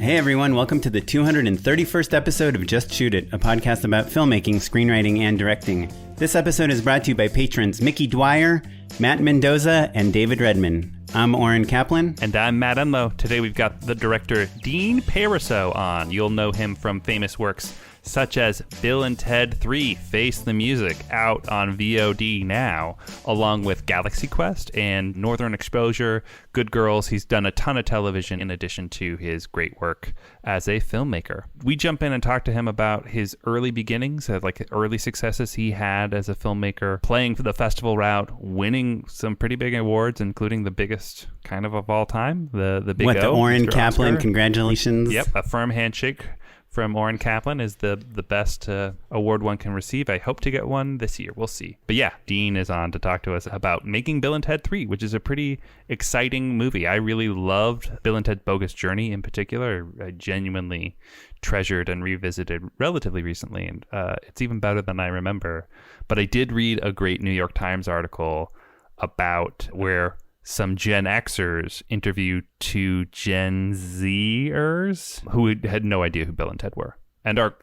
Hey everyone, welcome to the 231st episode of Just Shoot It, a podcast about filmmaking, screenwriting, and directing. This episode is brought to you by patrons Mickey Dwyer, Matt Mendoza, and David Redman. I'm Oren Kaplan. And I'm Matt Enlow. Today we've got the director Dean Parisot on. You'll know him from famous works such as Bill and Ted 3, Face the Music, out on VOD now, along with Galaxy Quest and Northern Exposure, Good Girls. He's done a ton of television in addition to his great work as a filmmaker. We jump in and talk to him about his early beginnings, like early successes he had as a filmmaker, playing for the festival route, winning some pretty big awards, including the biggest kind of all time, the Big O. The Oren Mr. Kaplan, Oscar. congratulations. Yep, a firm handshake from Oren Kaplan is the best award one can receive. I hope to get one this year. We'll see. But yeah, Dean is on to talk to us about making Bill and Ted 3, which is a pretty exciting movie. I really loved Bill and Ted Bogus Journey in particular. I genuinely treasured and revisited relatively recently, and it's even better than I remember. But I did read a great New York Times article about where some Gen Xers interviewed two Gen Zers who had no idea who Bill and Ted were and are,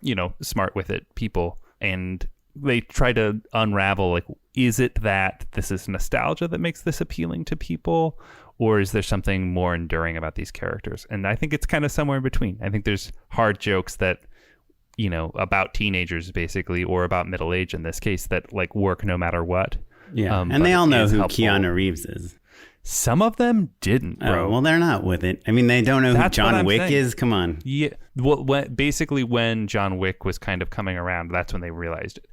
smart with it people. And they try to unravel, like, is it that this is nostalgia that makes this appealing to people? Or is there something more enduring about these characters? And I think it's kind of somewhere in between. I think there's hard jokes that, about teenagers basically, or about middle age in this case, that like work no matter what. Yeah, and they all know who Keanu Reeves is. Some of them didn't, bro. Oh, well, they're not with it. I mean, they don't know who John Wick is. Come on. Yeah. Well, basically, when John Wick was kind of coming around, that's when they realized it.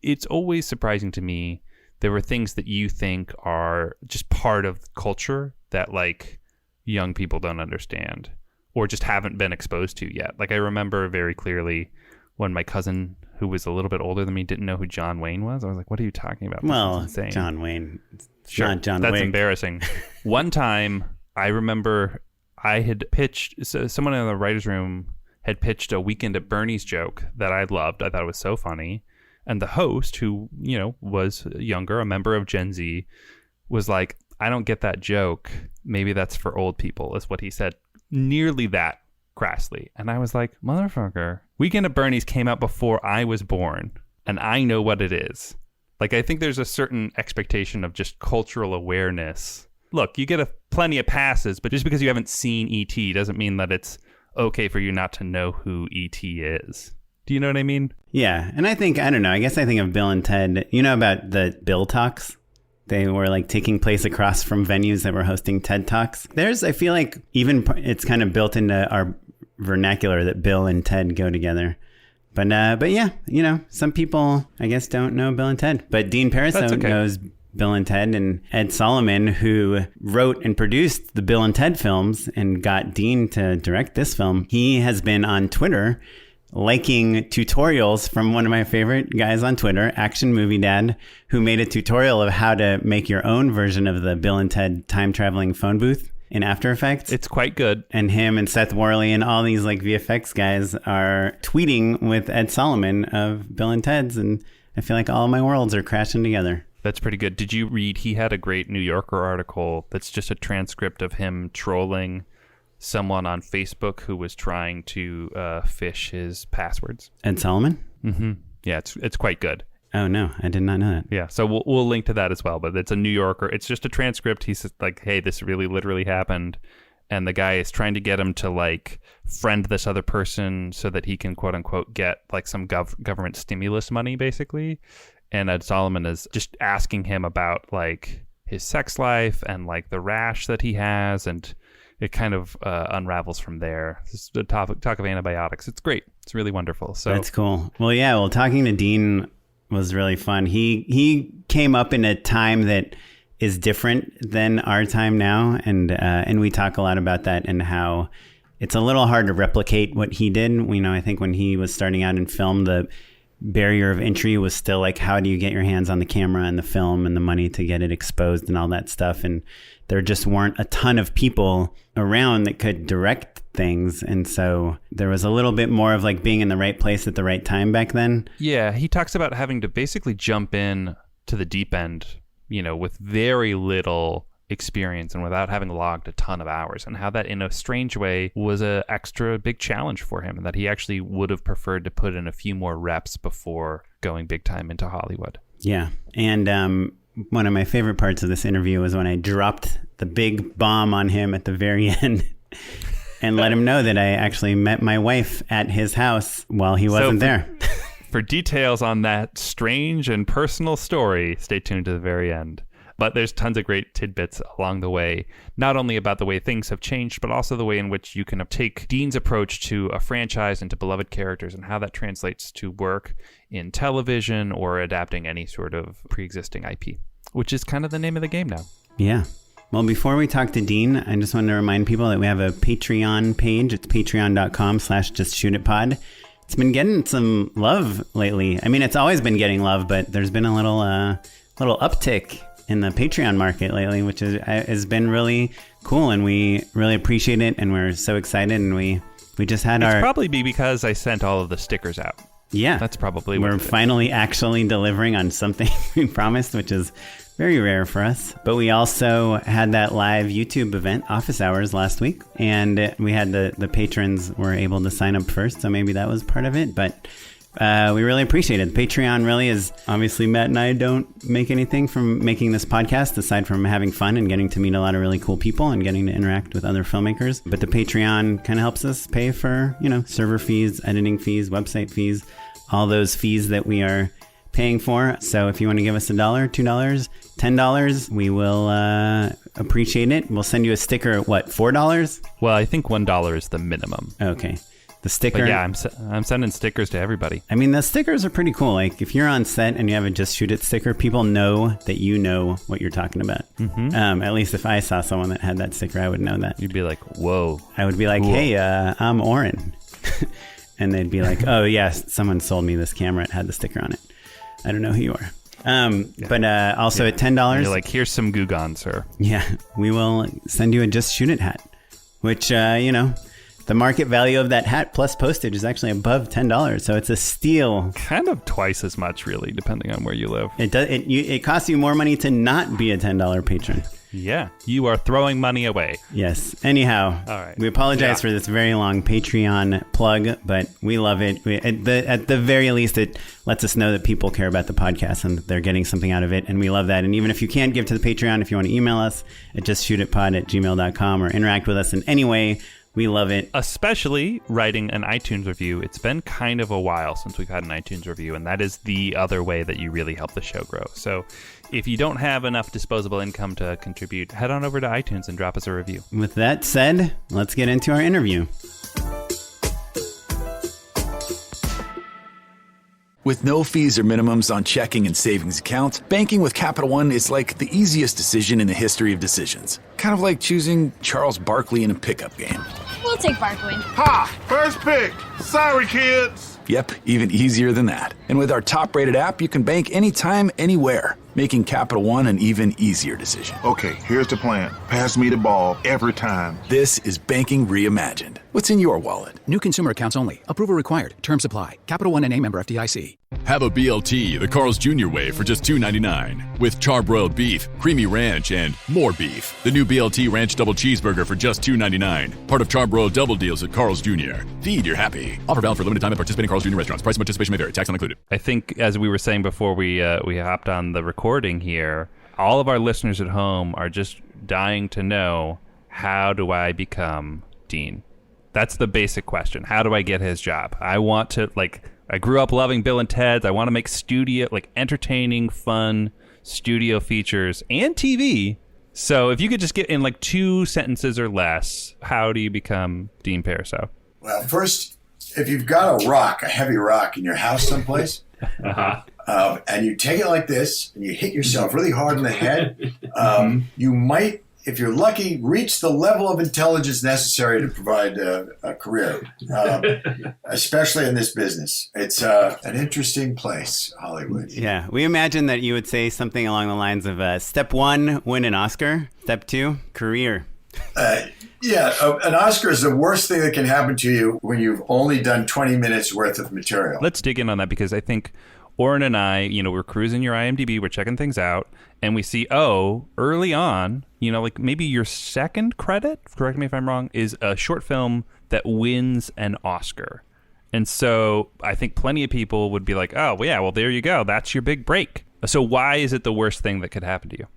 It's always surprising to me. There were things that you think are just part of culture that like young people don't understand or just haven't been exposed to yet. Like I remember very clearly when my cousin, who was a little bit older than me, didn't know who John Wayne was. I was like, what are you talking about? Well, John Wayne. Sure, not John that's Wick. Embarrassing. One time, I remember I had pitched, someone in the writer's room had pitched a Weekend at Bernie's joke that I loved. I thought it was so funny. And the host, who, was younger, a member of Gen Z, was like, I don't get that joke. Maybe that's for old people, is what he said. Nearly that crassly. And I was like, motherfucker, Weekend at Bernie's came out before I was born, and I know what it is. Like, I think there's a certain expectation of just cultural awareness. Look, you get plenty of passes, but just because you haven't seen E.T. doesn't mean that it's okay for you not to know who E.T. is. Do you know what I mean? Yeah, and I think of Bill and Ted. You know about the Bill Talks? They were like taking place across from venues that were hosting TED Talks. I feel like even it's kind of built into our vernacular that Bill and Ted go together. But yeah, some people, I guess, don't know Bill and Ted. But Dean Parisot knows Bill and Ted, and Ed Solomon, who wrote and produced the Bill and Ted films and got Dean to direct this film. He has been on Twitter liking tutorials from one of my favorite guys on Twitter, Action Movie Dad, who made a tutorial of how to make your own version of the Bill and Ted time-traveling phone booth in After Effects. It's quite good. And him and Seth Worley and all these like VFX guys are tweeting with Ed Solomon of Bill and Ted's, and I feel like all my worlds are crashing together. That's pretty good. Did you read, he had a great New Yorker article that's just a transcript of him trolling someone on Facebook who was trying to phish his passwords. Ed Solomon? Mm-hmm. Yeah, it's quite good. Oh, no, I did not know that. Yeah, so we'll link to that as well, but it's a New Yorker. It's just a transcript. He's like, hey, this really literally happened. And the guy is trying to get him to like friend this other person so that he can quote unquote get like some government stimulus money basically. And Ed Solomon is just asking him about like his sex life and like the rash that he has. And it kind of unravels from there. This is the talk of antibiotics. It's great. It's really wonderful. So that's cool. Well, talking to Dean was really fun. He came up in a time that is different than our time now, and we talk a lot about that and how it's a little hard to replicate what he did. I think when he was starting out in film, the barrier of entry was still like, how do you get your hands on the camera and the film and the money to get it exposed and all that stuff? And there just weren't a ton of people around that could direct things. And so there was a little bit more of like being in the right place at the right time back then. Yeah, he talks about having to basically jump in to the deep end, with very little experience and without having logged a ton of hours, and how that in a strange way was a extra big challenge for him, and that he actually would have preferred to put in a few more reps before going big time into Hollywood. Yeah. And one of my favorite parts of this interview was when I dropped the big bomb on him at the very end and let him know that I actually met my wife at his house while he wasn't there. For details on that strange and personal story, stay tuned to the very end. But there's tons of great tidbits along the way, not only about the way things have changed, but also the way in which you can take Dean's approach to a franchise and to beloved characters and how that translates to work in television or adapting any sort of pre-existing IP, which is kind of the name of the game now. Yeah. Well, before we talk to Dean, I just wanted to remind people that we have a Patreon page. It's patreon.com/justshootitpod. It's been getting some love lately. I mean, it's always been getting love, but there's been a little uptick in the Patreon market lately, which has been really cool, and we really appreciate it, and we're so excited, and we just had It's probably because I sent all of the stickers out. Yeah. That's probably what we're finally actually delivering on something we promised, which is very rare for us. But we also had that live YouTube event, Office Hours, last week, and we had the patrons were able to sign up first, so maybe that was part of it, but we really appreciate it. Patreon really is, obviously Matt and I don't make anything from making this podcast aside from having fun and getting to meet a lot of really cool people and getting to interact with other filmmakers. But the Patreon kind of helps us pay for, server fees, editing fees, website fees, all those fees that we are paying for. So if you want to give us $1, $2, $10, we will appreciate it. We'll send you a sticker at what, $4? Well, I think $1 is the minimum. Okay. The sticker. But yeah, I'm sending stickers to everybody. I mean, the stickers are pretty cool. Like, if you're on set and you have a Just Shoot It sticker, people know that you know what you're talking about. Mm-hmm. At least if I saw someone that had that sticker, I would know that. You'd be like, whoa. I would be like, whoa. Hey, I'm Oren. And they'd be like, oh, yes, someone sold me this camera. It had the sticker on it. I don't know who you are. But also at $10. And you're like, here's some Gugon, sir. Yeah, we will send you a Just Shoot It hat, which, the market value of that hat plus postage is actually above $10, so it's a steal. Kind of twice as much, really, depending on where you live. It costs you more money to not be a $10 patron. Yeah, you are throwing money away. Yes. Anyhow, all right. We apologize for this very long Patreon plug, but we love it. At the very least, it lets us know that people care about the podcast and that they're getting something out of it, and we love that. And even if you can't give to the Patreon, if you want to email us at justshootitpod@gmail.com or interact with us in any way, we love it. Especially writing an iTunes review. It's been kind of a while since we've had an iTunes review, and that is the other way that you really help the show grow. So if you don't have enough disposable income to contribute, head on over to iTunes and drop us a review. With that said, let's get into our interview. With no fees or minimums on checking and savings accounts, banking with Capital One is like the easiest decision in the history of decisions. Kind of like choosing Charles Barkley in a pickup game. We'll take Barkley. Ha! First pick. Sorry, kids. Yep, even easier than that. And with our top-rated app, you can bank anytime, anywhere, making Capital One an even easier decision. Okay, here's the plan. Pass me the ball every time. This is banking reimagined. What's in your wallet? New consumer accounts only. Approval required. Terms apply. Capital One N.A. member FDIC. Have a BLT the Carl's Jr. way for just $2.99 with charbroiled beef, creamy ranch, and more beef. The new BLT Ranch Double Cheeseburger for just $2.99. Part of charbroiled double deals at Carl's Jr. Feed your happy. Offer valid for limited time at participating Carl's Jr. restaurants. Price and participation may vary. Tax not included. I think, as we were saying before we hopped on the recording here, all of our listeners at home are just dying to know, how do I become Dean? That's the basic question. How do I get his job? I want to, I grew up loving Bill and Ted's. I want to make entertaining, fun studio features and TV. So if you could just get in 2 sentences or less, how do you become Dean Parisot? Well, first, if you've got a heavy rock in your house someplace, and you take it like this and you hit yourself really hard in the head, you might, if you're lucky, reach the level of intelligence necessary to provide a career, especially in this business. It's an interesting place, Hollywood. Yeah, we imagine that you would say something along the lines of step 1, win an Oscar. Step 2, career. An Oscar is the worst thing that can happen to you when you've only done 20 minutes worth of material. Let's dig in on that, because I think Oren and I, we're cruising your IMDb, we're checking things out, and we see, early on, like maybe your second credit, correct me if I'm wrong, is a short film that wins an Oscar. And so I think plenty of people would be like, oh, well, there you go. That's your big break. So why is it the worst thing that could happen to you?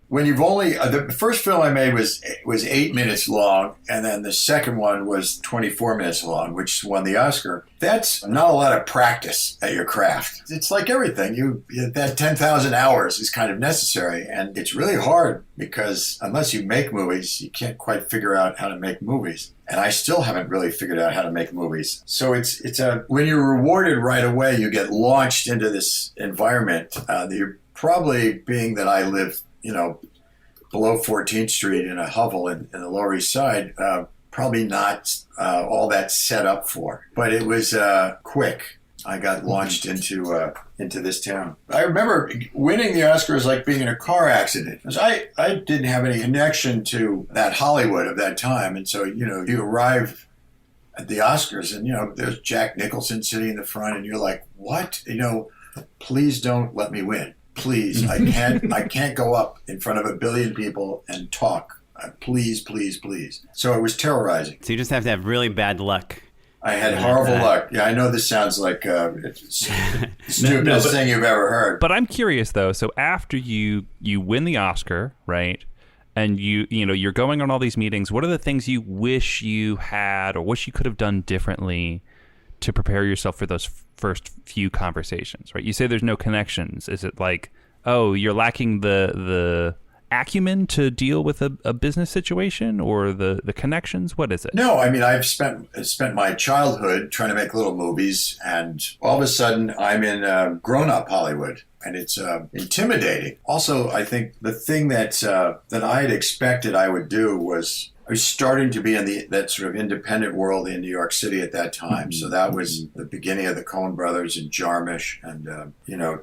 When you've only the first film I made was 8 minutes long, and then the second one was 24 minutes long, which won the Oscar. That's not a lot of practice at your craft. It's like everything. That 10,000 hours is kind of necessary, and it's really hard because unless you make movies, you can't quite figure out how to make movies. And I still haven't really figured out how to make movies. So when you're rewarded right away, you get launched into this environment. You're probably, being that I live below 14th Street in a hovel in the Lower East Side, probably not all that set up for. But it was quick. I got launched into this town. I remember winning the Oscar was like being in a car accident. Because I didn't have any connection to that Hollywood of that time. And so, you arrive at the Oscars and, there's Jack Nicholson sitting in the front and you're like, what? Please don't let me win. Please, I can't go up in front of a billion people and talk. Please, please, please. So it was terrorizing. So you just have to have really bad luck. I had horrible luck. Yeah, I know this sounds like the stupidest thing you've ever heard. But I'm curious though. So after you win the Oscar, right? And you're going on all these meetings. What are the things you wish you had or wish you could have done differently to prepare yourself for those first few conversations, right? You say there's no connections. Is it like, you're lacking the acumen to deal with a business situation, or the connections? What is it? No, I mean, I've spent my childhood trying to make little movies, and all of a sudden I'm in grown-up Hollywood, and it's intimidating. Also, I think the thing that I had expected I would do was, I was starting to be in that sort of independent world in New York City at that time. So that was the beginning of the Coen brothers and Jarmusch and,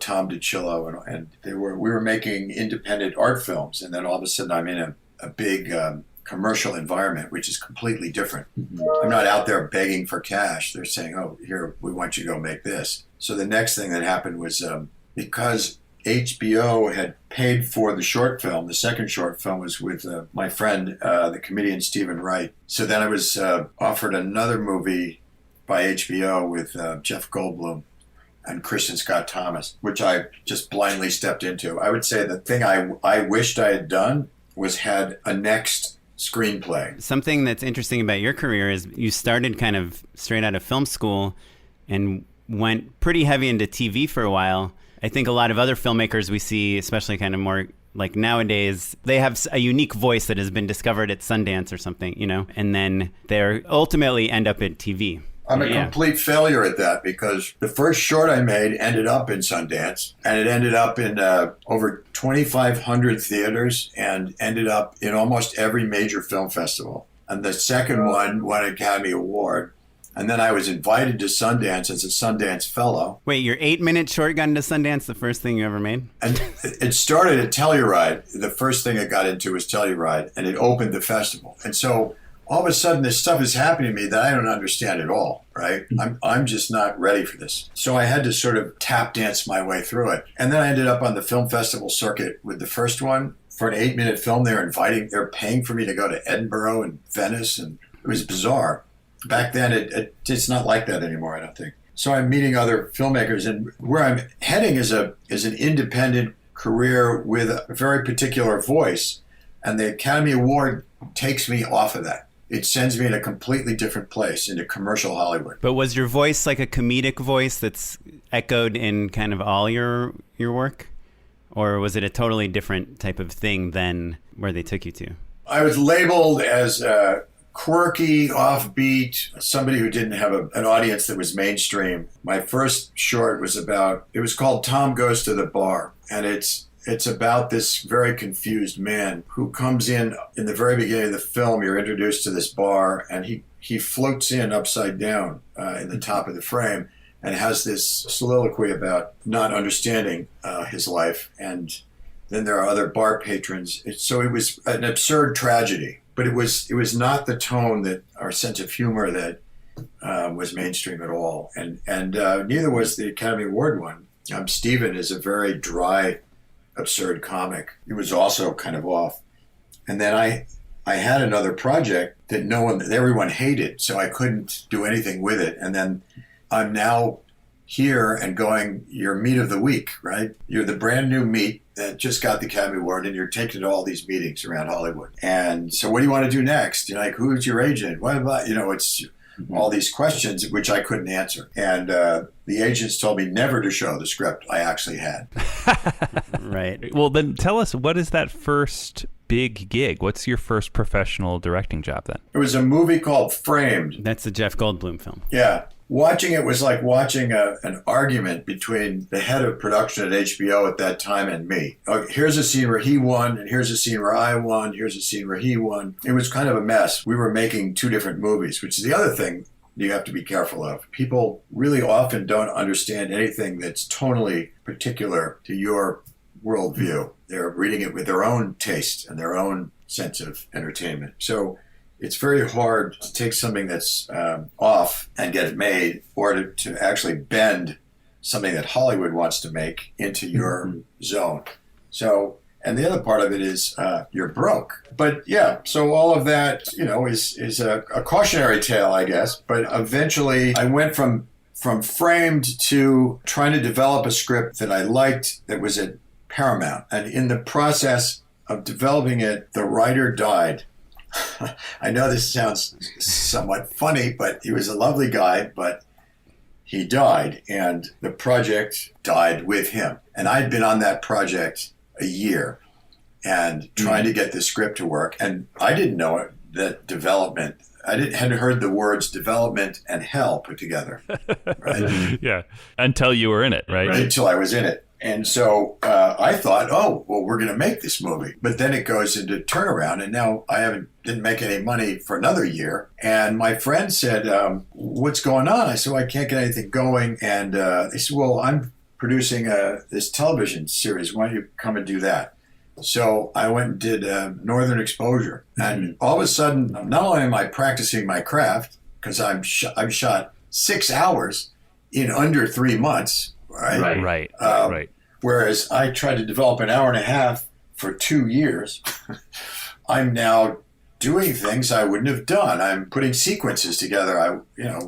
Tom DiCillo. And we were making independent art films. And then all of a sudden I'm in a big commercial environment, which is completely different. I'm not out there begging for cash. They're saying, here, we want you to go make this. So the next thing that happened was because HBO had paid for the short film. The second short film was with my friend, the comedian Stephen Wright. So then I was offered another movie by HBO with Jeff Goldblum and Kristen Scott Thomas, which I just blindly stepped into. I would say the thing I wished I had done was had a next screenplay. Something that's interesting about your career is you started kind of straight out of film school and went pretty heavy into TV for a while. I think a lot of other filmmakers we see, especially kind of more like nowadays, they have a unique voice that has been discovered at Sundance or something, and then they ultimately end up at TV. I'm a complete failure at that because the first short I made ended up in Sundance, and it ended up in over 2,500 theaters and ended up in almost every major film festival. And the second one won an Academy Award. And then I was invited to Sundance as a Sundance Fellow. Wait, your 8-minute short got into Sundance, the first thing you ever made? And it started at Telluride. The first thing I got into was Telluride, and it opened the festival. And so all of a sudden, this stuff is happening to me that I don't understand at all, right? I'm just not ready for this. So I had to sort of tap dance my way through it. And then I ended up on the film festival circuit with the first one. For an 8-minute film, they're paying for me to go to Edinburgh and Venice, and it was bizarre. Back then, it's not like that anymore, I don't think. So I'm meeting other filmmakers, and where I'm heading is an independent career with a very particular voice, and the Academy Award takes me off of that. It sends me in a completely different place, into commercial Hollywood. But was your voice like a comedic voice that's echoed in kind of all your work? Or was it a totally different type of thing than where they took you to? I was labeled as quirky, offbeat, somebody who didn't have an audience that was mainstream. My first short was called Tom Goes to the Bar. And it's about this very confused man who comes in the very beginning of the film. You're introduced to this bar, and he floats in upside down in the top of the frame and has this soliloquy about not understanding his life. And then there are other bar patrons. So it was an absurd tragedy. But it was not the tone that our sense of humor that was mainstream at all, and neither was the Academy Award one. Steven is a very dry, absurd comic. He was also kind of off. And then I had another project that everyone hated, so I couldn't do anything with it. And then I'm now here and going, you're meat of the week, right? You're the brand new meat that just got the Academy Award, and you're taking to all these meetings around Hollywood. And so what do you want to do next? You're like, who's your agent? What about, it's all these questions which I couldn't answer. And the agents told me never to show the script I actually had. Right. Well, then tell us, what is that first big gig? What's your first professional directing job then? It was a movie called Framed. That's the Jeff Goldblum film. Yeah. Watching it was like watching an argument between the head of production at HBO at that time and me. Here's a scene where he won, and here's a scene where I won, here's a scene where he won. It was kind of a mess. We were making two different movies, which is the other thing you have to be careful of. People really often don't understand anything that's tonally particular to your worldview. They're reading it with their own taste and their own sense of entertainment. So it's very hard to take something that's off and get it made, or to actually bend something that Hollywood wants to make into your zone. So, and the other part of it is you're broke. But yeah, so all of that, is a cautionary tale, I guess. But eventually I went from Framed to trying to develop a script that I liked that was at Paramount. And in the process of developing it, the writer died. I know this sounds somewhat funny, but he was a lovely guy, but he died, and the project died with him. And I'd been on that project a year and trying to get the script to work. And I didn't know it, that development. Hadn't heard the words development and hell put together. Right? Yeah. Until you were in it, right? Until I was in it. And so I thought, we're going to make this movie. But then it goes into turnaround, and now I didn't make any money for another year. And my friend said, what's going on? I said, I can't get anything going. And they said, well, I'm producing this television series. Why don't you come and do that? So I went and did Northern Exposure. And all of a sudden, not only am I practicing my craft, because I've shot 6 hours in under 3 months. Right. Whereas I tried to develop an hour and a half for 2 years. I'm now doing things I wouldn't have done. I'm putting sequences together.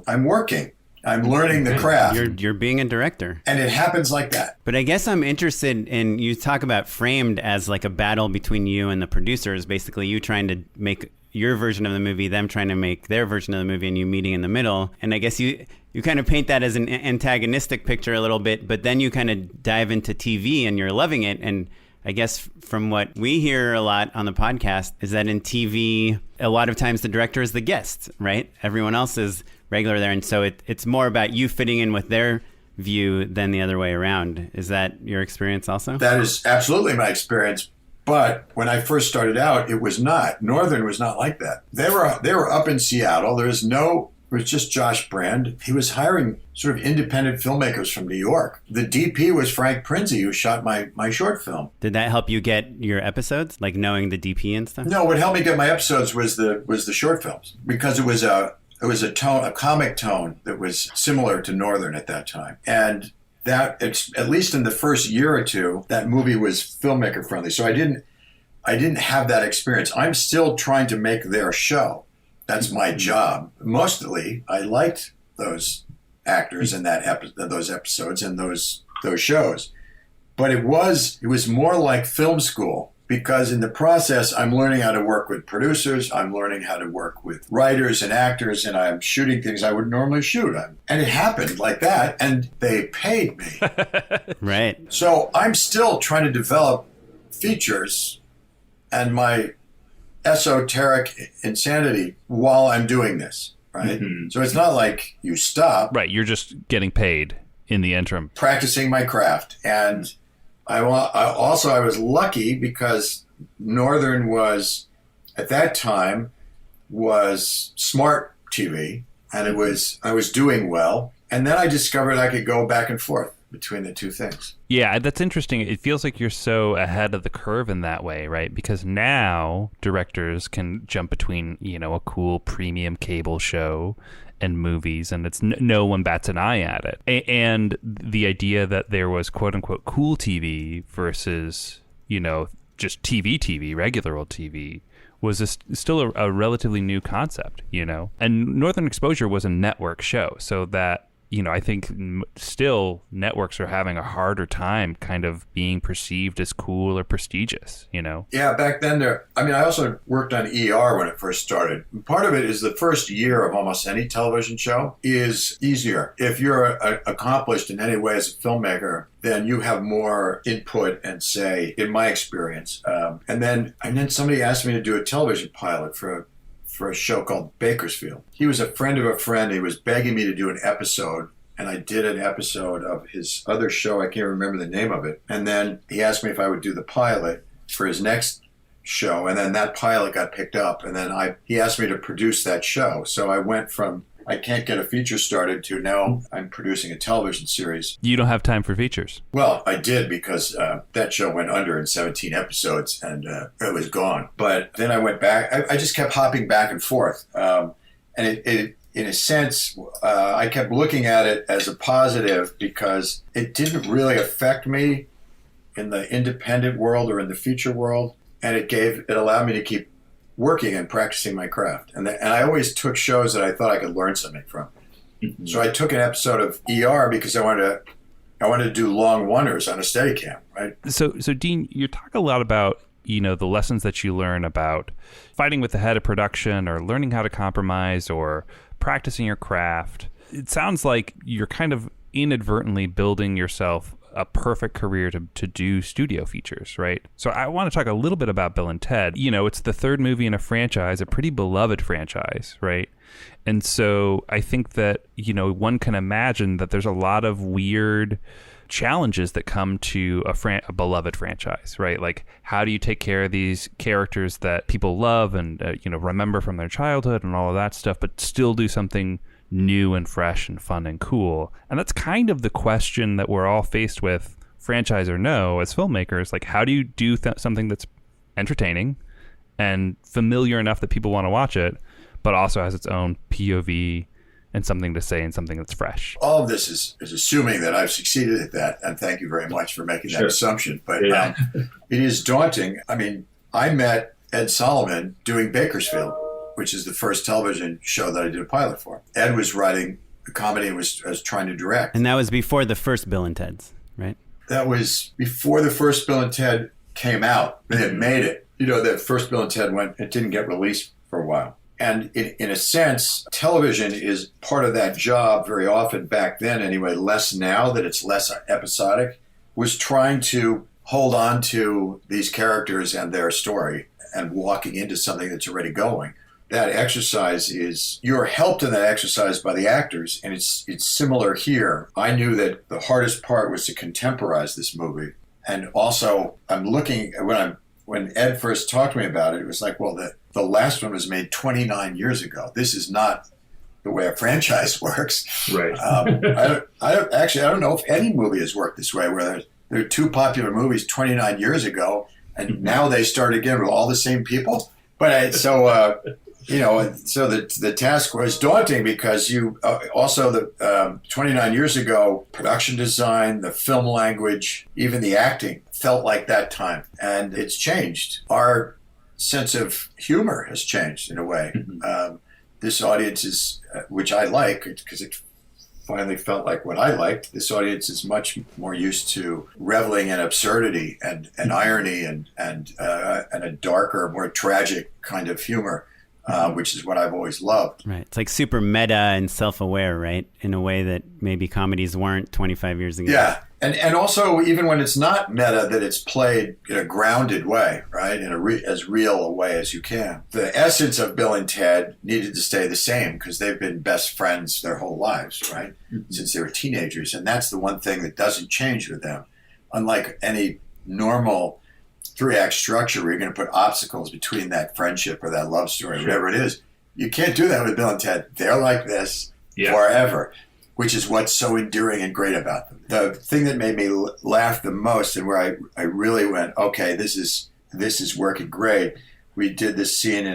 I'm working. I'm learning the craft. You're being a director. And it happens like that. But I guess I'm interested in, you talk about Framed as like a battle between you and the producers, basically you trying to make your version of the movie, them trying to make their version of the movie, and you meeting in the middle. And I guess you kind of paint that as an antagonistic picture a little bit, but then you kind of dive into TV and you're loving it. And I guess from what we hear a lot on the podcast is that in TV, a lot of times the director is the guest, right? Everyone else is regular there. And so it's more about you fitting in with their view than the other way around. Is that your experience also? That is absolutely my experience. But when I first started out, it was not. Northern was not like that. They were up in Seattle. It was just Josh Brand. He was hiring sort of independent filmmakers from New York. The DP was Frank Prinzi, who shot my short film. Did that help you get your episodes, like knowing the DP and stuff? No, what helped me get my episodes was the short films, because it was a comic tone that was similar to Northern at that time. And that, it's at least in the first year or two, that movie was filmmaker friendly. So I didn't have that experience. I'm still trying to make their show. That's my job. Mostly, I liked those actors in those episodes and those shows. But it was more like film school, because in the process, I'm learning how to work with producers, I'm learning how to work with writers and actors, and I'm shooting things I would normally shoot. And it happened like that, and they paid me. Right. So I'm still trying to develop features and my esoteric insanity while I'm doing this, right? Mm-hmm. So it's not like you stop. Right, you're just getting paid in the interim. Practicing my craft. And I was lucky because Northern was, at that time, was smart TV, and I was doing well. And then I discovered I could go back and forth. between the two things. Yeah, that's interesting. It feels like you're so ahead of the curve in that way, right? Because now directors can jump between, a cool premium cable show and movies, and it's no one bats an eye at it. And the idea that there was quote unquote cool TV versus, just TV, regular old TV, was still a relatively new concept, And Northern Exposure was a network show, so that, I think still networks are having a harder time kind of being perceived as cool or prestigious, Yeah, back then I also worked on ER when it first started. Part of it is the first year of almost any television show is easier. If you're accomplished in any way as a filmmaker, then you have more input and say, in my experience. And then somebody asked me to do a television pilot for a show called Bakersfield. He was a friend of a friend. He was begging me to do an episode, and I did an episode of his other show. I can't remember the name of it. And then he asked me if I would do the pilot for his next show, and then that pilot got picked up, and then he asked me to produce that show. So I went from I can't get a feature started to now I'm producing a television series. You don't have time for features. Well, I did because that show went under in 17 episodes and it was gone. But then I went back. I just kept hopping back and forth. And it in a sense, I kept looking at it as a positive because it didn't really affect me in the independent world or in the feature world. And it allowed me to keep working and practicing my craft. And I always took shows that I thought I could learn something from. Mm-hmm. So I took an episode of ER because I wanted to do long wonders on a Steadicam, right? So Dean, you talk a lot about, the lessons that you learn about fighting with the head of production or learning how to compromise or practicing your craft. It sounds like you're kind of inadvertently building yourself a perfect career to do studio features, right? So I want to talk a little bit about Bill and Ted. It's the third movie in a franchise, a pretty beloved franchise, right? And so I think that, one can imagine that there's a lot of weird challenges that come to a beloved franchise, right? Like, how do you take care of these characters that people love and, remember from their childhood and all of that stuff, but still do something new and fresh and fun and cool? And that's kind of the question that we're all faced with, franchise or no, as filmmakers. Like, how do you do something that's entertaining and familiar enough that people want to watch it, but also has its own POV and something to say and something that's fresh? All of this is assuming that I've succeeded at that, and thank you very much for making that assumption. But it is daunting. I mean, I met Ed Solomon doing Bakersfield, which is the first television show that I did a pilot for. Ed was writing a comedy and was trying to direct. And that was before the first Bill and Ted's, right? That was before the first Bill and Ted came out. They had made it. The first Bill and Ted it didn't get released for a while. And in a sense, television is part of that job very often back then anyway, less now that it's less episodic, was trying to hold on to these characters and their story and walking into something that's already going. That exercise you're helped in that exercise by the actors, and it's similar here. I knew that the hardest part was to contemporize this movie. And also, I'm looking, when Ed first talked to me about it, it was like, well, the last one was made 29 years ago. This is not the way a franchise works. Right. I don't know if any movie has worked this way, where there are two popular movies 29 years ago, and now they start again with all the same people. But so the task was daunting because the 29 years ago, production design, the film language, even the acting felt like that time. And it's changed. Our sense of humor has changed in a way. Mm-hmm. This audience is, which I like because it finally felt like what I liked. This audience is much more used to reveling in absurdity and irony and a darker, more tragic kind of humor. Which is what I've always loved. Right. It's like super meta and self-aware, right? In a way that maybe comedies weren't 25 years ago. Yeah. And also, even when it's not meta, that it's played in a grounded way, right? In as real a way as you can. The essence of Bill and Ted needed to stay the same because they've been best friends their whole lives, right? Mm-hmm. Since they were teenagers. And that's the one thing that doesn't change with them. Unlike any normal 3-act structure where you're going to put obstacles between that friendship or that love story, whatever it is. You can't do that with Bill and Ted. They're like this forever. which is what's so endearing and great about them. The thing that made me laugh the most, and where I really went, okay, this is working great. We did this scene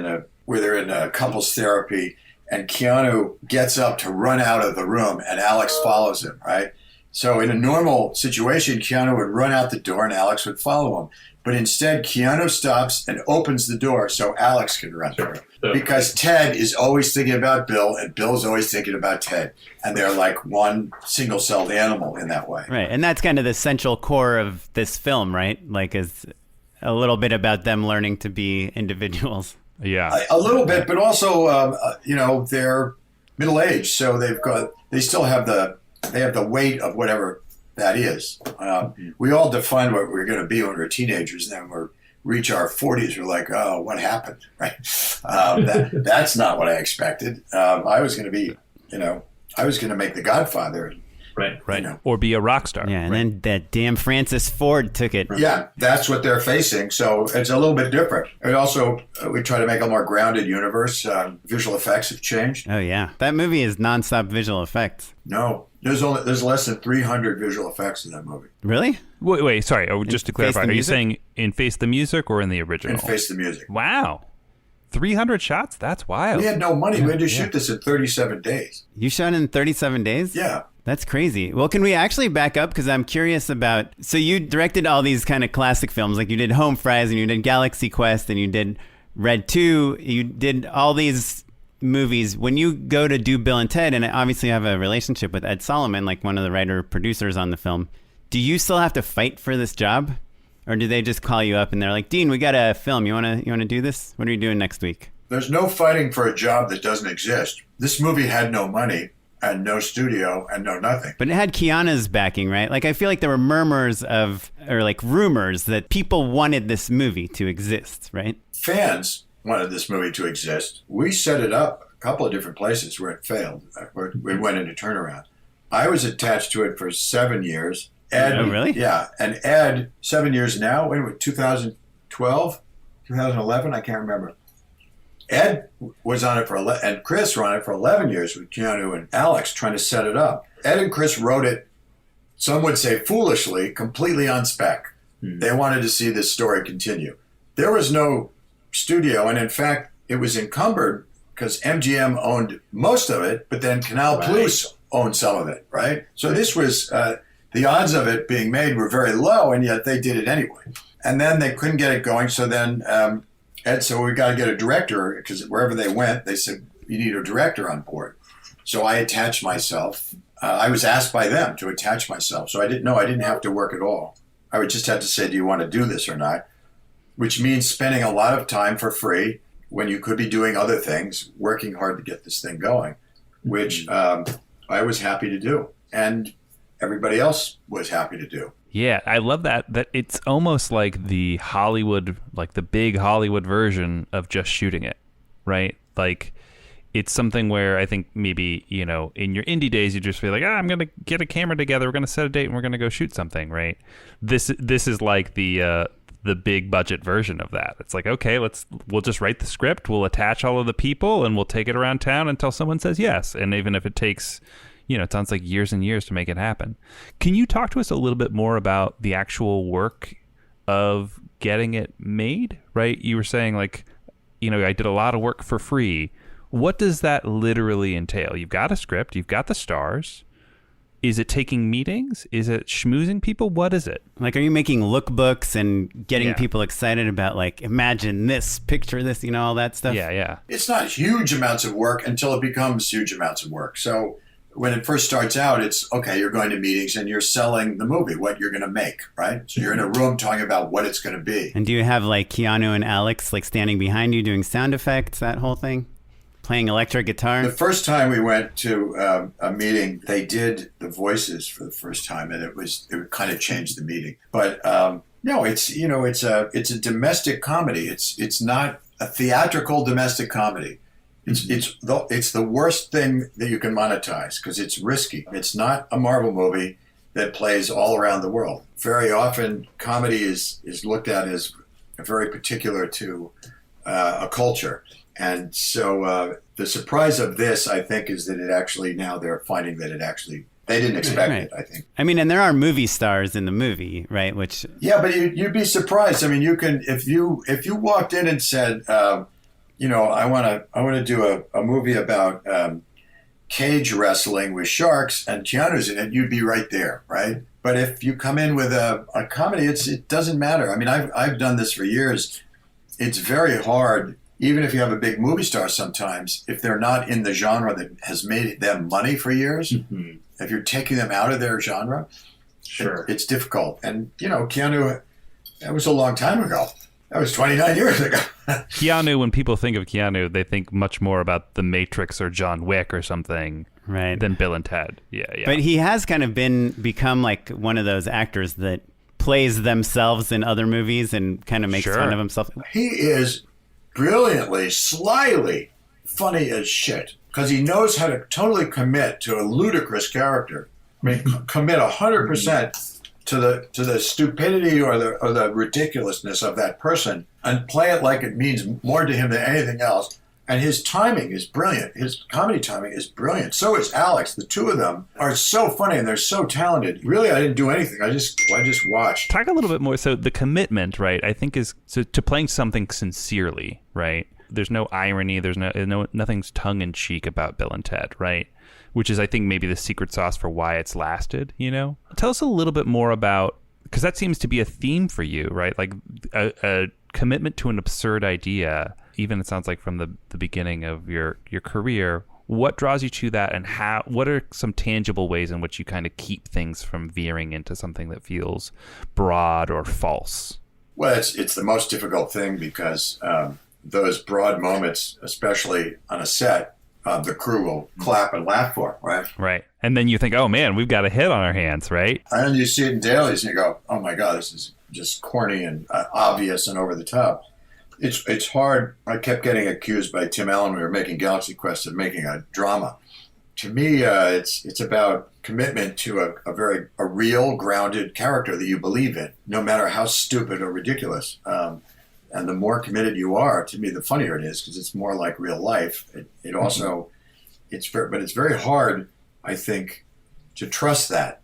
where they're in a couples therapy, and Keanu gets up to run out of the room, and Alex follows him, right? So in a normal situation, Keanu would run out the door and Alex would follow him. But instead, Keanu stops and opens the door so Alex can run through. Because Ted is always thinking about Bill, and Bill's always thinking about Ted. And they're like one single-celled animal in that way. Right. And that's kind of the central core of this film, right? Like, is a little bit about them learning to be individuals. Yeah. A little bit, but also, they're middle-aged, so they still have the weight of whatever that is. We all define what we're going to be when we're teenagers, and then we reach our 40s, we're like, oh, what happened, right? That's not what I expected. I was going to be, I was going to make The Godfather. Right. Or be a rock star. Yeah, and then that damn Francis Ford took it. Yeah, that's what they're facing. So it's a little bit different. And also, we try to make a more grounded universe. Visual effects have changed. Oh, yeah. That movie is nonstop visual effects. No, there's less than 300 visual effects in that movie. Really? Wait, sorry. Just to clarify, are you saying in Face the Music or in the original? In Face the Music. Wow. 300 shots? That's wild. We had no money. We had to shoot this in 37 days. You shot in 37 days? Yeah. That's crazy. Well, can we actually back up? Because I'm curious about... So you directed all these kind of classic films. Like you did Home Fries and you did Galaxy Quest and you did Red 2. You did all these movies. When you go to do Bill and Ted, and obviously you have a relationship with Ed Solomon, like one of the writer-producers on the film, do you still have to fight for this job? Or do they just call you up and they're like, Dean, we got a film. You wanna do this? What are you doing next week? There's no fighting for a job that doesn't exist. This movie had no money and no studio and no nothing. But it had Keanu's backing, right? Like, I feel like there were rumors that people wanted this movie to exist, right? Fans wanted this movie to exist. We set it up a couple of different places where it failed, where we went into turnaround. I was attached to it for 7 years. Ed, oh, really? Yeah. And Ed, 7 years now, 2012, 2011, I can't remember. Ed was on it and Chris were on it for 11 years with Keanu and Alex trying to set it up. Ed and Chris wrote it, some would say foolishly, completely on spec. They wanted to see this story continue. There was no studio, and in fact, it was encumbered because MGM owned most of it, but then Canal Plus owned some of it, right? So this was, the odds of it being made were very low, and yet they did it anyway. And then they couldn't get it going, so then Ed said, we got to get a director, because wherever they went, they said, you need a director on board. So I attached myself. I was asked by them to attach myself. So I didn't have to work at all. I would just have to say, do you want to do this or not? Which means spending a lot of time for free when you could be doing other things, working hard to get this thing going, which I was happy to do. And everybody else was happy to do. Yeah, I love that it's almost like the Hollywood, like the big Hollywood version of just shooting it, right? Like it's something where I think maybe, in your indie days, you just feel like, I'm going to get a camera together, we're going to set a date and we're going to go shoot something, right? This is like the big budget version of that. It's like, okay, we'll just write the script, we'll attach all of the people and we'll take it around town until someone says yes. And even if it takes, it sounds like years and years to make it happen. Can you talk to us a little bit more about the actual work of getting it made, right? You were saying I did a lot of work for free. What does that literally entail? You've got a script, you've got the stars. Is it taking meetings? Is it schmoozing people? What is it? Like, are you making lookbooks and getting people excited about, like, imagine this, picture this, all that stuff? Yeah. It's not huge amounts of work until it becomes huge amounts of work. So when it first starts out, it's, okay, you're going to meetings and you're selling the movie, what you're going to make, right? So you're in a room talking about what it's going to be. And do you have, like, Keanu and Alex, like, standing behind you doing sound effects, that whole thing? Playing electric guitar? The first time we went to a meeting, they did the voices for the first time, and it kind of changed the meeting. But no, it's a domestic comedy. It's not a theatrical domestic comedy. It's the worst thing that you can monetize because it's risky. It's not a Marvel movie that plays all around the world. Very often, comedy is looked at as very particular to a culture. And so the surprise of this, I think, is that it actually, now they're finding that it actually, they didn't expect it, I think. I mean, and there are movie stars in the movie, right? Which yeah, but you'd be surprised. I mean, you can, if you walked in and said, you know, I want to do a movie about cage wrestling with sharks and Keanu's in it, you'd be right there, right? But if you come in with a comedy, it doesn't matter. I mean, I've done this for years. It's very hard, even if you have a big movie star sometimes, if they're not in the genre that has made them money for years, if you're taking them out of their genre, it's difficult. And, you know, Keanu, that was a long time ago. That was 29 years ago. Keanu, when people think of Keanu, they think much more about The Matrix or John Wick or something than Bill and Ted. Yeah. But he has kind of become like one of those actors that plays themselves in other movies and kind of makes fun of himself. He is brilliantly, slyly funny as shit because he knows how to totally commit to a ludicrous character. I mean, commit 100% to the stupidity or the ridiculousness of that person and play it like it means more to him than anything else. And his timing is brilliant. His comedy timing is brilliant. So is Alex. The two of them are so funny and they're so talented. Really, I didn't do anything. I just watched. Talk a little bit more. So the commitment, right, I think is to playing something sincerely, right? There's no irony. There's nothing's tongue in cheek about Bill and Ted, right? Which is, I think, maybe the secret sauce for why it's lasted, you know? Tell us a little bit more about, because that seems to be a theme for you, right? Like a commitment to an absurd idea, even it sounds like from the beginning of your career. What draws you to that, and what are some tangible ways in which you kind of keep things from veering into something that feels broad or false? Well, it's the most difficult thing because those broad moments, especially on a set, the crew will clap and laugh for, right? Right. And then you think, oh man, we've got a hit on our hands, right? And you see it in dailies and you go, oh my God, this is just corny and obvious and over the top. It's hard. I kept getting accused by Tim Allen when we were making Galaxy Quest of making a drama. To me, it's about commitment to a real, grounded character that you believe in, no matter how stupid or ridiculous. And the more committed you are, to me, the funnier it is because it's more like real life. It also, it's very hard, I think, to trust that.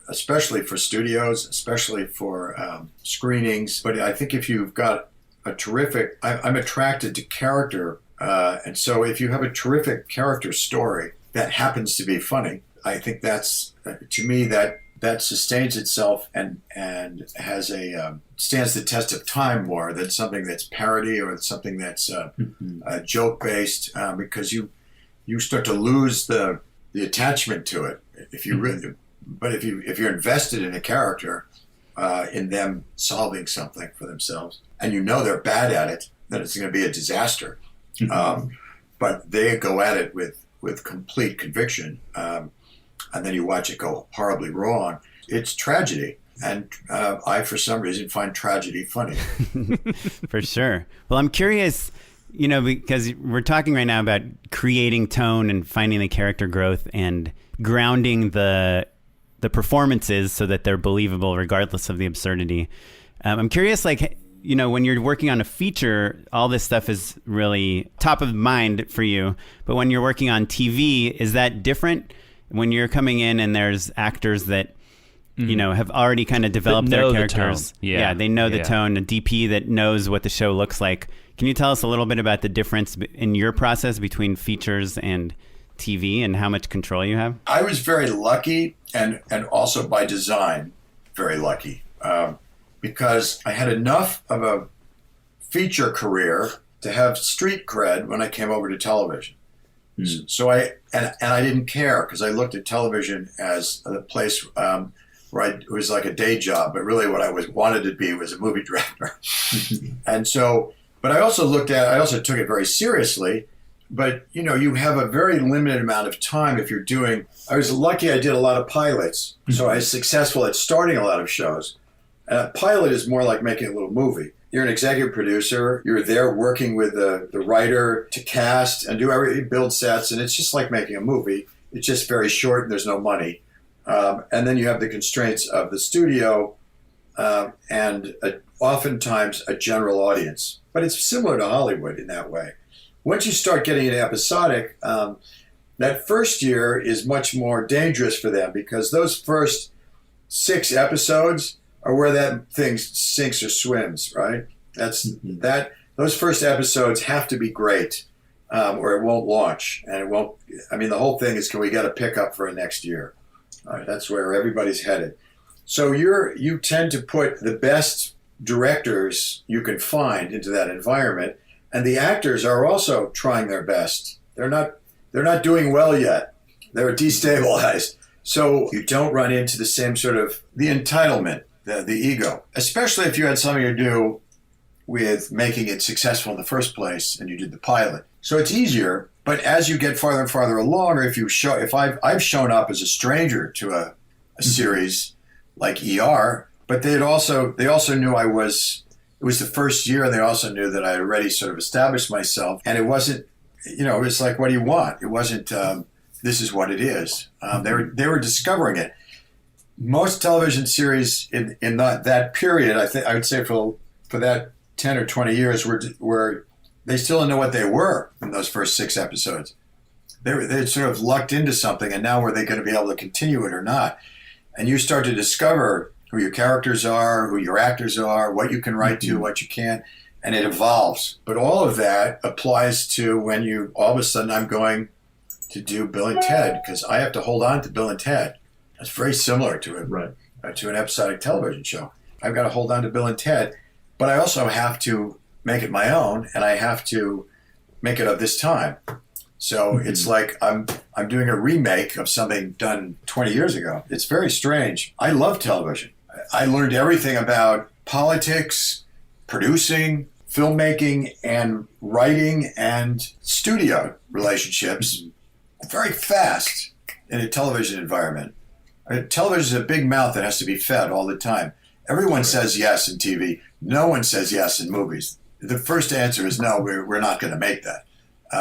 Especially for studios, especially for screenings. But I think if you've got I'm attracted to character. And so if you have a terrific character story that happens to be funny, I think that's, to me, that sustains itself and has stands the test of time more than something that's parody or something that's joke-based, because you start to lose the attachment to it. If you really... But if you're invested in a character, in them solving something for themselves, and you know they're bad at it, then it's going to be a disaster. But they go at it with complete conviction, and then you watch it go horribly wrong. It's tragedy, and I, for some reason, find tragedy funny. For sure. Well, I'm curious, you know, because we're talking right now about creating tone and finding the character growth and grounding the performances so that they're believable regardless of the absurdity. I'm curious, like, you know, when you're working on a feature, all this stuff is really top of mind for you. But when you're working on TV, is that different? When you're coming in and there's actors that, you know, have already kind of developed their characters. Yeah, they know the tone, a DP that knows what the show looks like. Can you tell us a little bit about the difference in your process between features and TV and how much control you have? I was very lucky and also by design very lucky because I had enough of a feature career to have street cred when I came over to television. So I didn't care because I looked at television as a place where it was like a day job, but really what I wanted to be was a movie director. And so, but I also took it very seriously. But, you know, you have a very limited amount of time if you're doing... I was lucky I did a lot of pilots, so I was successful at starting a lot of shows. And a pilot is more like making a little movie. You're an executive producer. You're there working with the writer to cast and build sets, and it's just like making a movie. It's just very short and there's no money. And then you have the constraints of the studio and oftentimes a general audience. but it's similar to Hollywood in that way. Once you start getting into episodic, that first year is much more dangerous for them because those first 6 episodes are where that thing sinks or swims, right? Those first episodes have to be great, or it won't launch, and it won't. I mean, the whole thing is, can we get a pickup for next year? All right, that's where everybody's headed. So you tend to put the best directors you can find into that environment, and the actors are also trying their best. They're not doing well yet. They're destabilized. So you don't run into the same sort of the entitlement, the ego, especially if you had something to do with making it successful in the first place and you did the pilot. So it's easier, but as you get farther and farther along, or if I've shown up as a stranger to a series like ER, but they also knew it was the first year, and they also knew that I had already sort of established myself, and it wasn't, it was like, what do you want? It wasn't, this is what it is. They were discovering it. Most television series in that period, I would say for that 10 or 20 years, were they still didn't know what they were in those first 6 episodes. They sort of lucked into something, and now were they going to be able to continue it or not? And you start to discover who your characters are, who your actors are, what you can write to, what you can't, and it evolves. But all of that applies to when you, all of a sudden, I'm going to do Bill and Ted, because I have to hold on to Bill and Ted. It's very similar to an episodic television show. I've got to hold on to Bill and Ted, but I also have to make it my own, and I have to make it of this time. So it's like I'm doing a remake of something done 20 years ago. It's very strange. I love television. I learned everything about politics, producing, filmmaking, and writing, and studio relationships very fast in a television environment. Television is a big mouth that has to be fed all the time. Everyone says yes in TV. No one says yes in movies. The first answer is no, we're not going to make that.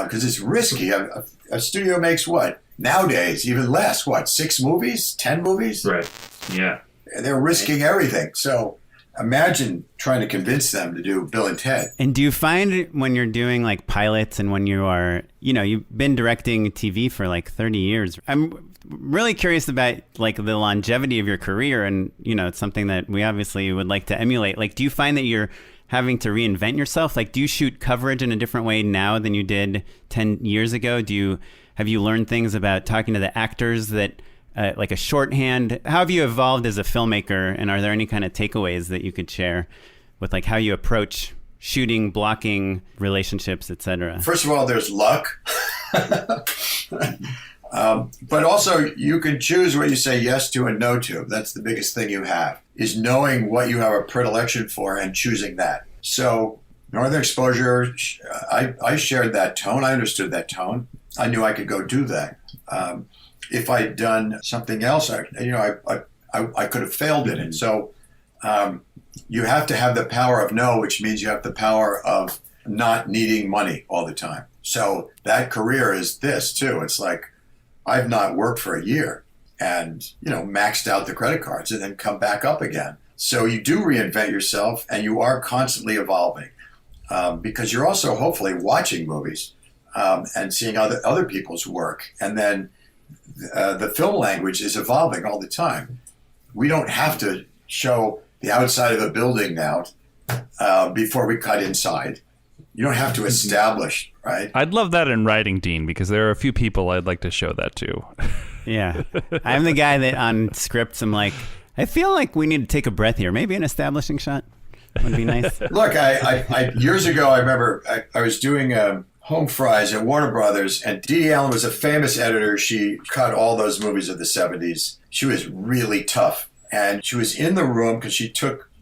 Because it's risky. A studio makes what? Nowadays, even less. What, 6 movies? 10 movies? Right. Yeah. They're risking everything. So imagine trying to convince them to do Bill and Ted. And do you find when you're doing like pilots and when you are, you've been directing TV for like 30 years. I'm really curious about like the longevity of your career. And, it's something that we obviously would like to emulate. Like, do you find that you're having to reinvent yourself? Like, do you shoot coverage in a different way now than you did 10 years ago? Have you learned things about talking to the actors that, like a shorthand? How have you evolved as a filmmaker? And are there any kind of takeaways that you could share with like how you approach shooting, blocking, relationships, etc.? First of all, there's luck. But also you can choose what you say yes to and no to. That's the biggest thing you have, is knowing what you have a predilection for and choosing that. So Northern Exposure, I shared that tone. I understood that tone. I knew I could go do that. If I'd done something else, I could have failed in it. So you have to have the power of no, which means you have the power of not needing money all the time. So that career is this too. It's like, I've not worked for a year and, maxed out the credit cards and then come back up again. So you do reinvent yourself, and you are constantly evolving because you're also hopefully watching movies and seeing other people's work. And then the film language is evolving all the time. We don't have to show the outside of a building now before we cut inside. You don't have to establish, right? I'd love that in writing, Dean, because there are a few people I'd like to show that to. Yeah. I'm the guy that on scripts, I'm like, I feel like we need to take a breath here. Maybe an establishing shot would be nice. Look, I years ago, I remember I was doing Home Fries at Warner Brothers, and Dee Allen was a famous editor. She cut all those movies of the 70s. She was really tough. And she was in the room because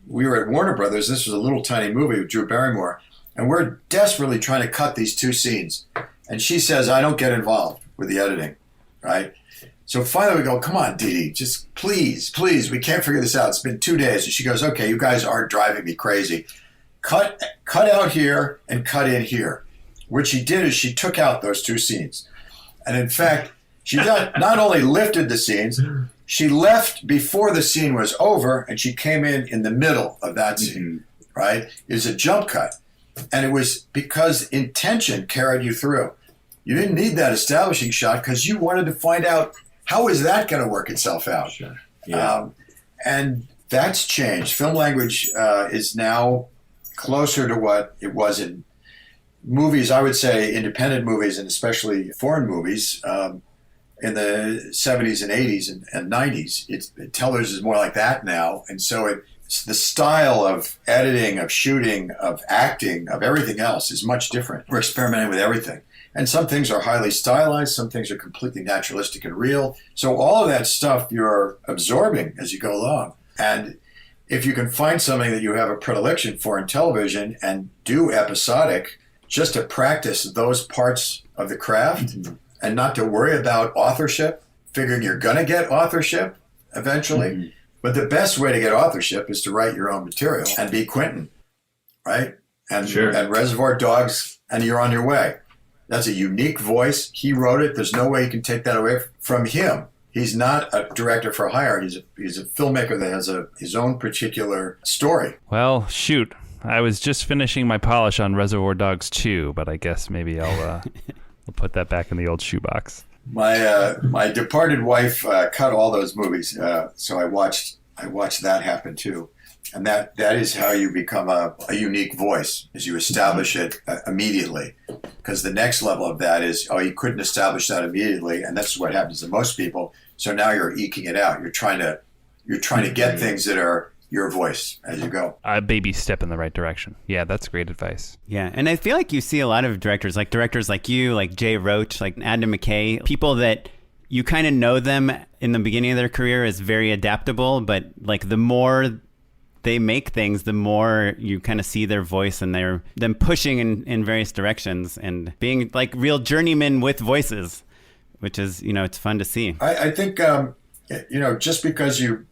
we were at Warner Brothers. This was a little tiny movie with Drew Barrymore. And we're desperately trying to cut these 2 scenes. And she says, I don't get involved with the editing, right? So finally we go, come on, Dee, just please, we can't figure this out. It's been 2 days. And she goes, okay, you guys aren't driving me crazy. Cut out here and cut in here. What she did is she took out those 2 scenes. And in fact, she not only lifted the scenes, she left before the scene was over, and she came in the middle of that scene, right? It was a jump cut. And it was because intention carried you through. You didn't need that establishing shot because you wanted to find out how is that going to work itself out. Sure. Yeah. And that's changed. Film language is now closer to what it was in movies, I would say independent movies and especially foreign movies in the 70s and 80s and 90s. Tellers is more like that now. And so it's the style of editing, of shooting, of acting, of everything else is much different. We're experimenting with everything. And some things are highly stylized, some things are completely naturalistic and real. So all of that stuff you're absorbing as you go along. And if you can find something that you have a predilection for in television and do episodic, just to practice those parts of the craft and not to worry about authorship, figuring you're going to get authorship eventually. But the best way to get authorship is to write your own material and be Quentin, right? And Reservoir Dogs, and you're on your way. That's a unique voice. He wrote it. There's no way you can take that away from him. He's not a director for hire. He's a filmmaker that has his own particular story. Well, shoot. I was just finishing my polish on Reservoir Dogs 2, but I guess maybe I'll put that back in the old shoebox. My departed wife cut all those movies, so I watched that happen too. And that is how you become a unique voice, is you establish it immediately. Because the next level of that is, you couldn't establish that immediately, and that's what happens to most people. So now you're eking it out. You're trying to get things that are your voice as you go. A baby step in the right direction. Yeah, that's great advice. Yeah, and I feel like you see a lot of directors like you, like Jay Roach, like Adam McKay, people that you kind of know them in the beginning of their career as very adaptable, but like the more they make things, the more you kind of see their voice and them pushing in various directions and being like real journeymen with voices, which is, it's fun to see. I think, just because you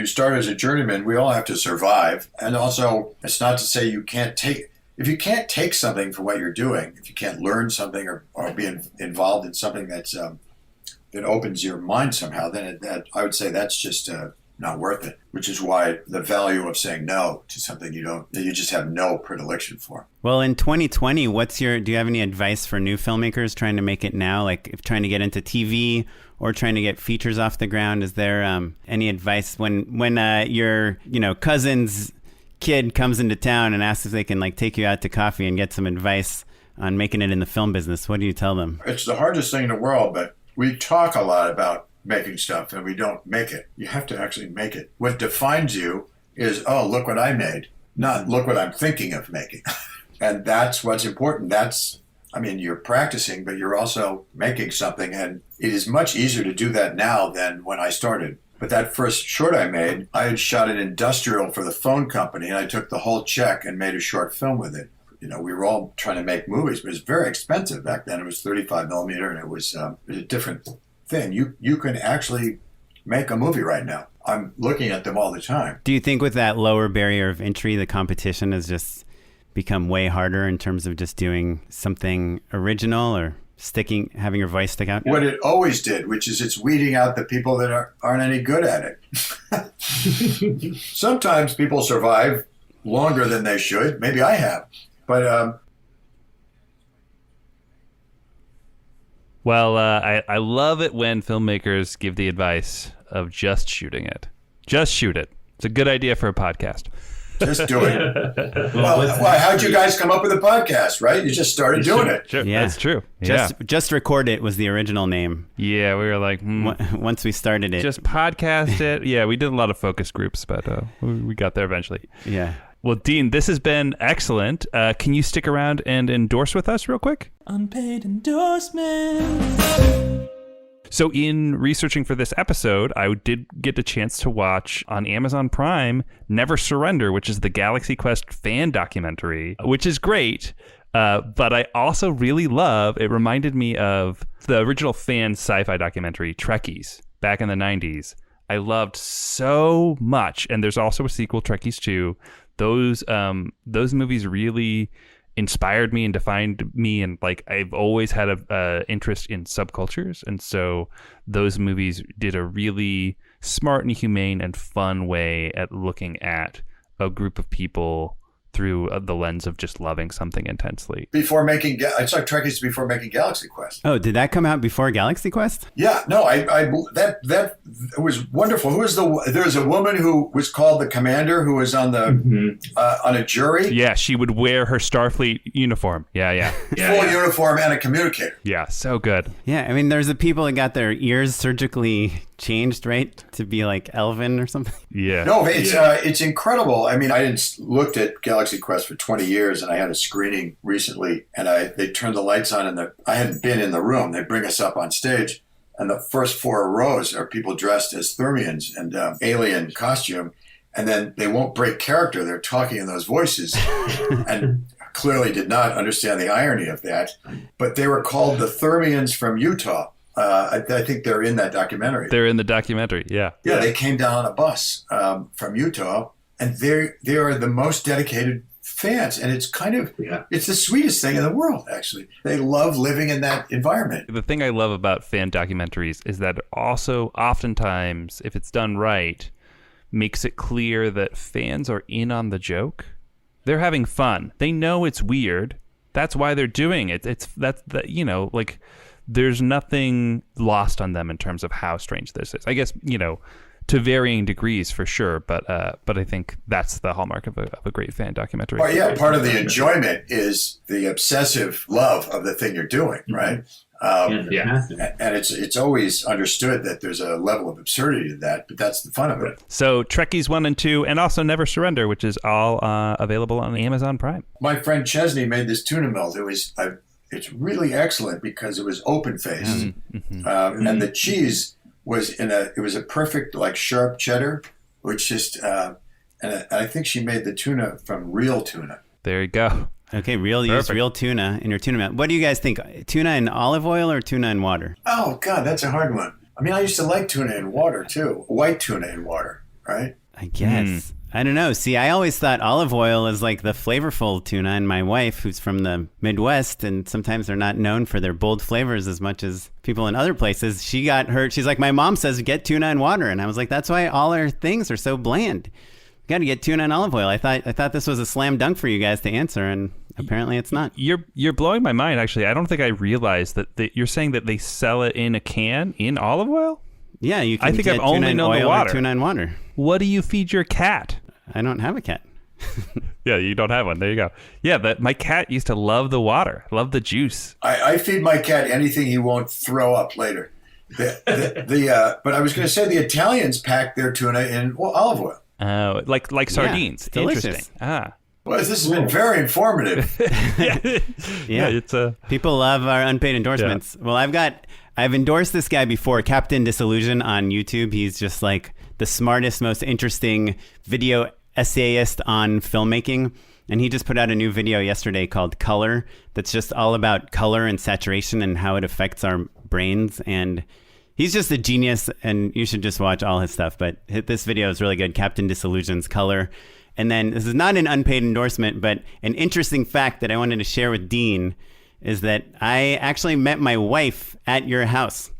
start as a journeyman, we all have to survive. And also, it's not to say if you can't take something from what you're doing, if you can't learn something or be involved in something that opens your mind somehow, then I would say that's just not worth it, which is why the value of saying no to something that you just have no predilection for. Well, in 2020, do you have any advice for new filmmakers trying to make it now, like if trying to get into TV or trying to get features off the ground? Is there any advice when your cousin's kid comes into town and asks if they can like take you out to coffee and get some advice on making it in the film business? What do you tell them? It's the hardest thing in the world, but we talk a lot about making stuff and we don't make it. You have to actually make it. What defines you is, look what I made, not look what I'm thinking of making. And that's what's important. You're practicing, but you're also making something. And it is much easier to do that now than when I started. But that first short I made, I had shot an industrial for the phone company and I took the whole check and made a short film with it. We were all trying to make movies, but it was very expensive back then. It was 35 millimeter and it was a different thing. You can actually make a movie right now. I'm looking at them all the time. Do you think with that lower barrier of entry, the competition has just become way harder in terms of just doing something original or having your voice stick out? What it always did, which is it's weeding out the people that aren't any good at it. Sometimes people survive longer than they should. Maybe I have. But Well, I love it when filmmakers give the advice of just shooting it. Just shoot it. It's a good idea for a podcast. Just do it. Well, how'd you guys come up with a podcast, right? You just started doing it. Sure. Yeah. That's true. Just Record It was the original name. Yeah, we were like... Once we started it. Just podcast it. Yeah, we did a lot of focus groups, but we got there eventually. Yeah. Well, Dean, this has been excellent. Can you stick around and endorse with us real quick? Unpaid endorsements. So in researching for this episode, I did get a chance to watch on Amazon Prime Never Surrender, which is the Galaxy Quest fan documentary, which is great. But I also really it reminded me of the original fan sci-fi documentary, Trekkies, back in the 90s. I loved so much. And there's also a sequel, Trekkies 2. Those movies really inspired me and defined me, and like I've always had a interest in subcultures, and so those movies did a really smart and humane and fun way at looking at a group of people through the lens of just loving something intensely. I saw Trekkies before making Galaxy Quest. Oh, did that come out before Galaxy Quest? Yeah, no, that was wonderful. There's a woman who was called the Commander who was on on a jury. Yeah, she would wear her Starfleet uniform. Yeah. Full uniform and a communicator. Yeah, so good. Yeah, I mean, there's the people that got their ears surgically changed, right, to be like elven or something. Yeah. No, it's incredible. I mean, I hadn't looked at Galaxy Quest for 20 years, and I had a screening recently, and they turned the lights on, and I hadn't been in the room. They bring us up on stage, and the first 4 rows are people dressed as Thermians and alien costume, and then they won't break character. They're talking in those voices, and clearly did not understand the irony of that. But they were called the Thermians from Utah. I think they're in that documentary. They're in the documentary, yeah. Yeah, they came down on a bus from Utah, and they are the most dedicated fans. And it's it's the sweetest thing in the world, actually. They love living in that environment. The thing I love about fan documentaries is that it also oftentimes, if it's done right, makes it clear that fans are in on the joke. They're having fun. They know it's weird. That's why they're doing it. There's nothing lost on them in terms of how strange this is. I guess, to varying degrees for sure, but I think that's the hallmark of a great fan documentary. Well, yeah, part of the enjoyment is the obsessive love of the thing you're doing, right? And it's always understood that there's a level of absurdity to that, but that's the fun of it. So Trekkies 1 and 2, and also Never Surrender, which is all available on Amazon Prime. My friend Chesney made this tuna melt. It's really excellent because it was open-faced, and the cheese was it was a perfect, like, sharp cheddar, which just and I think she made the tuna from real tuna. There you go. Okay, use real tuna in your tuna melt. What do you guys think? Tuna in olive oil or tuna in water? Oh God, that's a hard one. I mean, I used to like tuna in water too, white tuna in water, right? I guess. I don't know. See, I always thought olive oil is like the flavorful tuna, and my wife, who's from the Midwest, and sometimes they're not known for their bold flavors as much as people in other places, she got hurt. She's like, my mom says, get tuna in water. And I was like, that's why all our things are so bland. You got to get tuna in olive oil. I thought this was a slam dunk for you guys to answer, and apparently it's not. You're blowing my mind, actually. I don't think I realized that you're saying that they sell it in a can in olive oil? Yeah, you can. I think get I've only tuna known in the oil water. Or tuna in water. What do you feed your cat? I don't have a cat. Yeah, you don't have one. There you go. Yeah, my cat used to love the water, love the juice. I feed my cat anything he won't throw up later. But I was going to say the Italians pack their tuna in olive oil. Oh, like sardines. Yeah, delicious. Interesting. Well, this has been very informative. Yeah, it's people love our unpaid endorsements. Yeah. Well, I've endorsed this guy before, Captain Disillusion on YouTube. He's just like the smartest, most interesting video essayist on filmmaking. And he just put out a new video yesterday called Color that's just all about color and saturation and how it affects our brains. And he's just a genius, and you should just watch all his stuff. But this video is really good, Captain Disillusion's Color. And then this is not an unpaid endorsement, but an interesting fact that I wanted to share with Dean is that I actually met my wife at your house.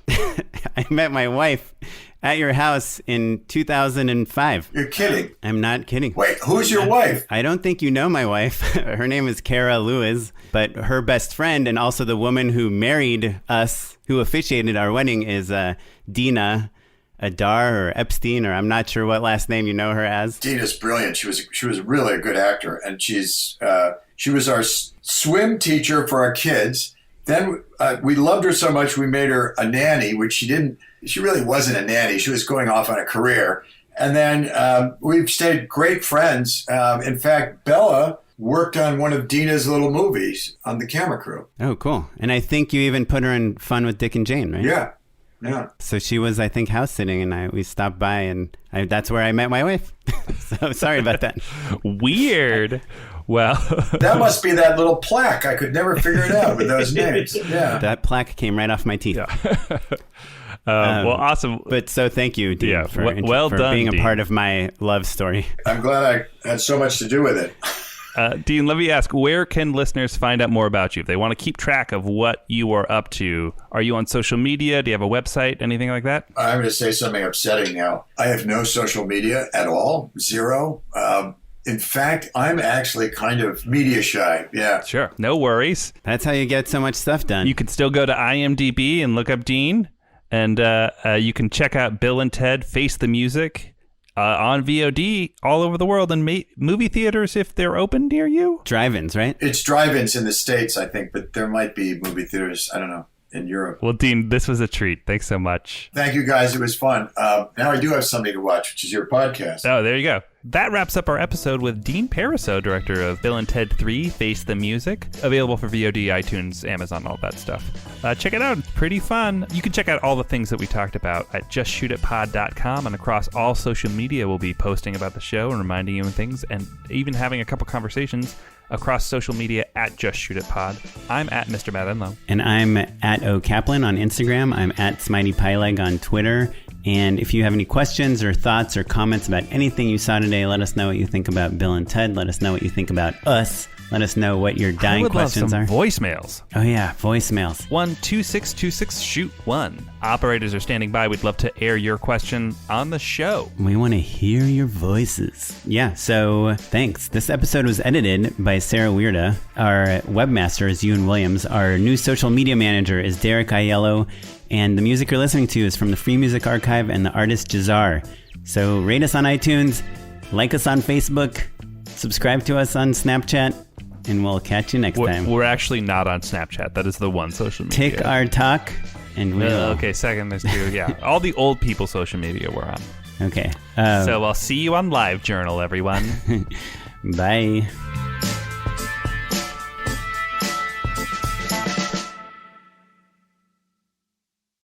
I met my wife at your house in 2005. You're kidding. I'm not kidding. Wait, who's your wife? I don't think you know my wife. Her name is Kara Lewis, but her best friend and also the woman who married us, who officiated our wedding, is Dina Adar or Epstein, or I'm not sure what last name you know her as. Dina's brilliant. She was really a good actor, and she was our swim teacher for our kids. Then we loved her so much we made her a nanny, which she really wasn't a nanny. She was going off on a career. And then we've stayed great friends. In fact, Bella worked on one of Dina's little movies on the camera crew. Oh, cool. And I think you even put her in Fun with Dick and Jane, right? Yeah. Yeah. So she was, I think, house sitting, and we stopped by, and that's where I met my wife. So sorry about that. Weird. Well, that must be that little plaque. I could never figure it out with those names. Yeah. That plaque came right off my teeth. Yeah. Well, awesome. But so thank you, Dean, for done, being Dean. A part of my love story. I'm glad I had so much to do with it. Dean, let me ask, where can listeners find out more about you? If they want to keep track of what you are up to, are you on social media? Do you have a website? Anything like that? I'm going to say something upsetting now. I have no social media at all. Zero. In fact, I'm actually kind of media shy. Yeah. Sure. No worries. That's how you get so much stuff done. You can still go to IMDb and look up Dean. And you can check out Bill and Ted Face the Music on VOD all over the world and movie theaters if they're open near you. Drive-ins, right? It's drive-ins in the States, I think, but there might be movie theaters, I don't know, in Europe. Well, Dean, this was a treat. Thanks so much. Thank you, guys. It was fun. Now I do have something to watch, which is your podcast. Oh, there you go. That wraps up our episode with Dean Parisot, director of Bill and Ted 3, Face the Music. Available for VOD, iTunes, Amazon, all that stuff. Check it out. It's pretty fun. You can check out all the things that we talked about at justshootitpod.com, and across all social media we'll be posting about the show and reminding you of things, and even having a couple conversations across social media at Just Shoot It Pod. I'm at Mr. Matt Enlow. And I'm at O Kaplan on Instagram. I'm at Smitey Pyleg on Twitter. And if you have any questions or thoughts or comments about anything you saw today, let us know what you think about Bill and Ted. Let us know what you think about us. Let us know what your dying questions are. Voicemails. Oh, yeah, voicemails. 1-2626-SHOOT-1. Operators are standing by. We'd love to air your question on the show. We want to hear your voices. Yeah, so thanks. This episode was edited by Sarah Weirda. Our webmaster is Ewan Williams. Our new social media manager is Derek Aiello. And the music you're listening to is from the Free Music Archive and the artist Jahzzar. So rate us on iTunes, like us on Facebook, subscribe to us on Snapchat, and we'll catch you next time. We're actually not on Snapchat. That is the one social media. Tick our talk, and we'll... Okay, second, there's two. Yeah, all the old people social media we're on. Okay. So I'll see you on LiveJournal, everyone. Bye.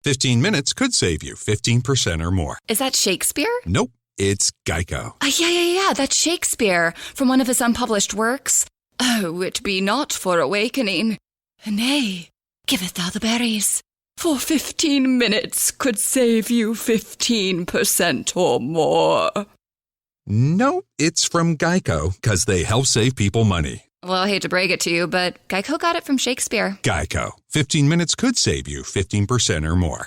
"15 minutes could save you 15% or more." Is that Shakespeare? Nope, it's Geico. Yeah, that's Shakespeare from one of his unpublished works. Oh, it be not for awakening. Nay, giveth thou the berries. For 15 minutes could save you 15% or more. No, it's from Geico, because they help save people money. Well, I hate to break it to you, but Geico got it from Shakespeare. Geico. 15 minutes could save you 15% or more.